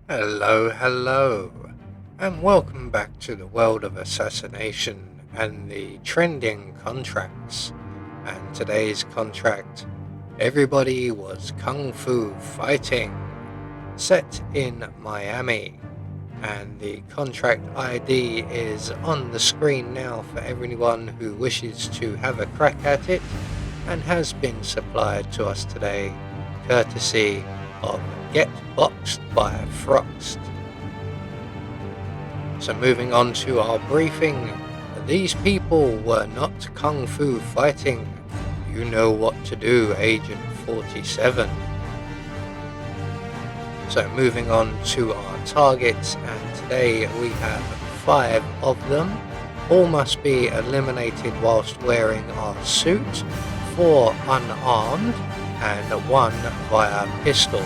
Hello, and welcome back to the world of assassination and the trending contracts. And today's contract, everybody was kung fu fighting, set in Miami. And the contract ID is on the screen now for everyone who wishes to have a crack at it, and has been supplied to us today, courtesy of Get Boxed by Frost. So moving on to our briefing, these people were not kung fu fighting. You know what to do, Agent 47. So moving on to our targets, and today we have 5 of them. All must be eliminated whilst wearing our suit, 4 unarmed, and 1 via pistol.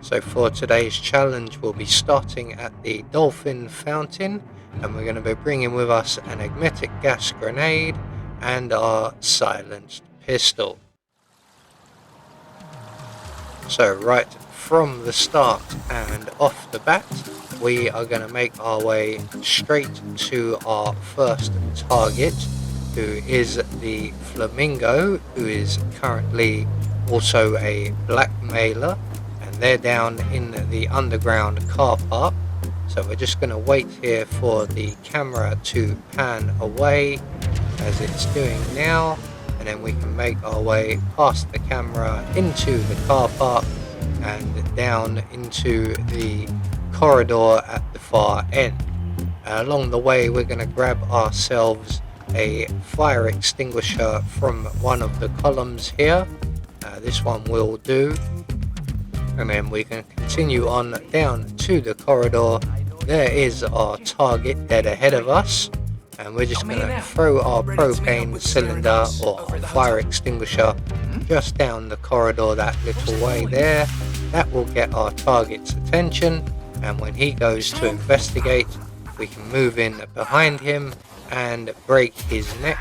So for today's challenge, we'll be starting at the Dolphin Fountain, and we're going to be bringing with us an magnetic gas grenade and our silenced pistol. So right from the start and off the bat, we are going to make our way straight to our first target, who is the Flamingo, who is currently also a blackmailer. They're down in the underground car park, so we're just going to wait here for the camera to pan away as it's doing now, and then we can make our way past the camera into the car park and down into the corridor at the far end. Along the way, we're going to grab ourselves a fire extinguisher from one of the columns here. This one will do. And then we can continue on down to the corridor. There is our target dead ahead of us, and we're just going to throw our propane cylinder or fire extinguisher just down the corridor that little way there. That will get our target's attention, and when he goes to investigate, we can move in behind him and break his neck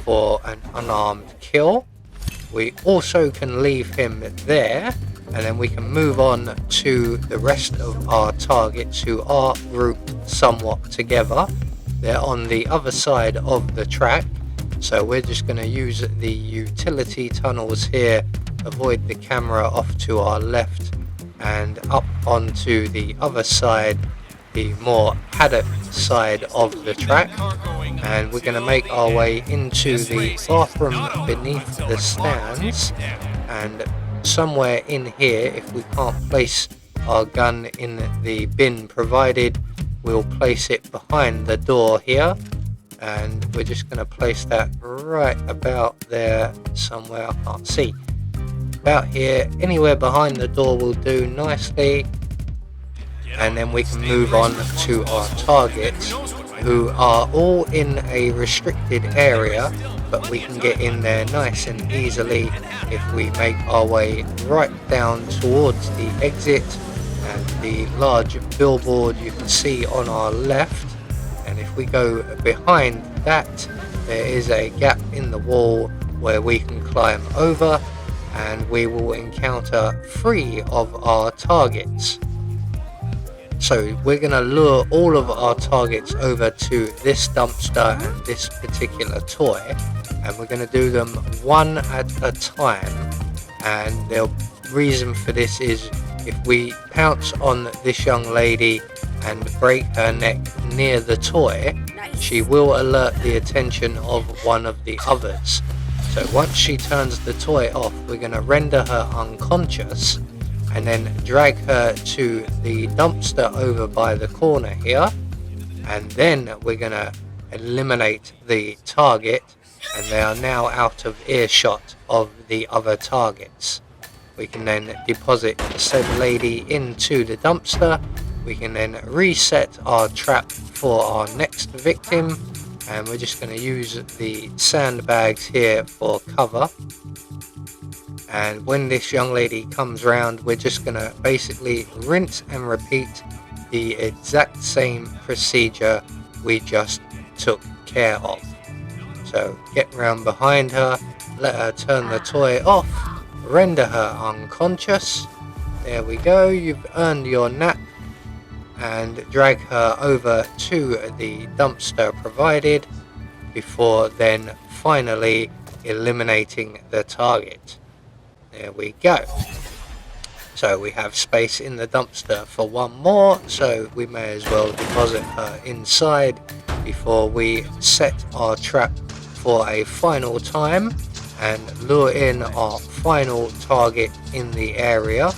for an unarmed kill. We also can leave him there, and then we can move on to the rest of our targets who are grouped somewhat together. They're on the other side of the track, so we're just going to use the utility tunnels here, avoid the camera off to our left, and up onto the other side, the more paddock side of the track. And we're going to make our way into the bathroom beneath the stands, and somewhere in here, if we can't place our gun in the bin provided, we'll place it behind the door here, and we're just going to place that right about there somewhere. I can't see. About here, anywhere behind the door will do nicely, and then we can move on to our targets, who are all in a restricted area, but we can get in there nice and easily if we make our way right down towards the exit and the large billboard you can see on our left. And if we go behind that, there is a gap in the wall where we can climb over, and we will encounter 3 of our targets. So we're going to lure all of our targets over to this dumpster and this particular toy, and we're going to do them one at a time. And the reason for this is if we pounce on this young lady and break her neck near the toy, she will alert the attention of one of the others. So once she turns the toy off, we're going to render her unconscious and then drag her to the dumpster over by the corner here, and then we're going to eliminate the target, and they are now out of earshot of the other targets. We can then deposit said lady into the dumpster. We can then reset our trap for our next victim, and we're just going to use the sandbags here for cover. And when this young lady comes round, we're just going to basically rinse and repeat the exact same procedure we just took care of. So get round behind her, let her turn the toy off, render her unconscious, There we go, you've earned your nap, and drag her over to the dumpster provided before then finally eliminating the target. There we go. So we have space in the dumpster for one more, so we may as well deposit her inside before we set our trap for a final time and lure in our final target in the area.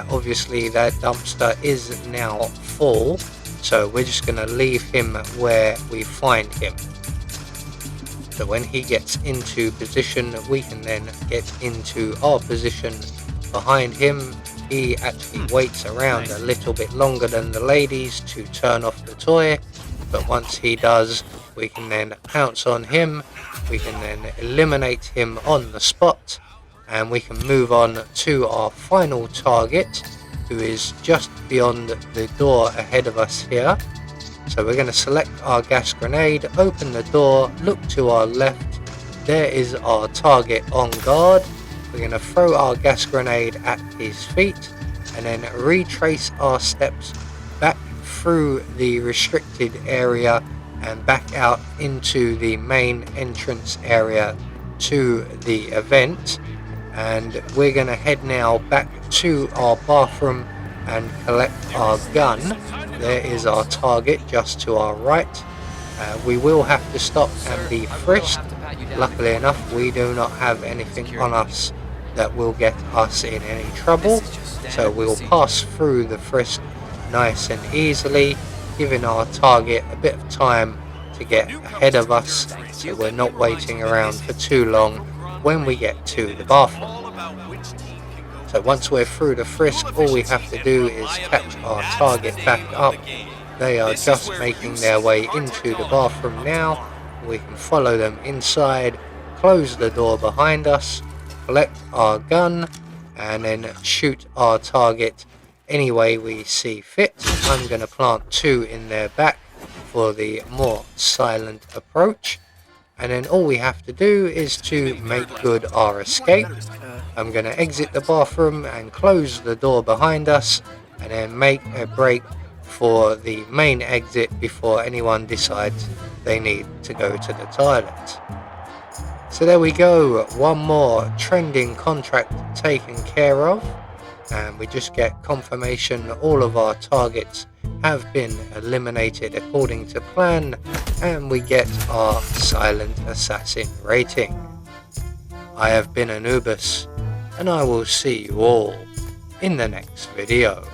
Obviously that dumpster is now full, so we're just going to leave him where we find him. So when he gets into position, we can then get into our position behind him. He actually waits around a little bit longer than the ladies to turn off the toy, but once he does, we can then pounce on him, we can then eliminate him on the spot, and we can move on to our final target, who is just beyond the door ahead of us here. So we're going to select our gas grenade, open the door, look to our left, there is our target on guard. We're going to throw our gas grenade at his feet and then retrace our steps back through the restricted area and back out into the main entrance area to the event. And we're going to head now back to our bathroom and collect our gun. There is our target just to our right. We will have to stop and be frisked. Luckily enough, we do not have anything on us that will get us in any trouble, so we'll pass through the frisk nice and easily, giving our target a bit of time to get ahead of us, so we're not waiting around for too long when we get to the bathroom. So once we're through the frisk, all we have to do is catch our target back up. They are just making their way into the bathroom now. We can follow them inside, close the door behind us, collect our gun, and then shoot our target any way we see fit. I'm going to plant 2 in their back for the more silent approach, and then all we have to do is to make good our escape. I'm going to exit the bathroom and close the door behind us, and then make a break for the main exit before anyone decides they need to go to the toilet. So there we go, one more trending contract taken care of, and we just get confirmation all of our targets have been eliminated according to plan, and we get our Silent Assassin rating. I have been Anubis, and I will see you all in the next video.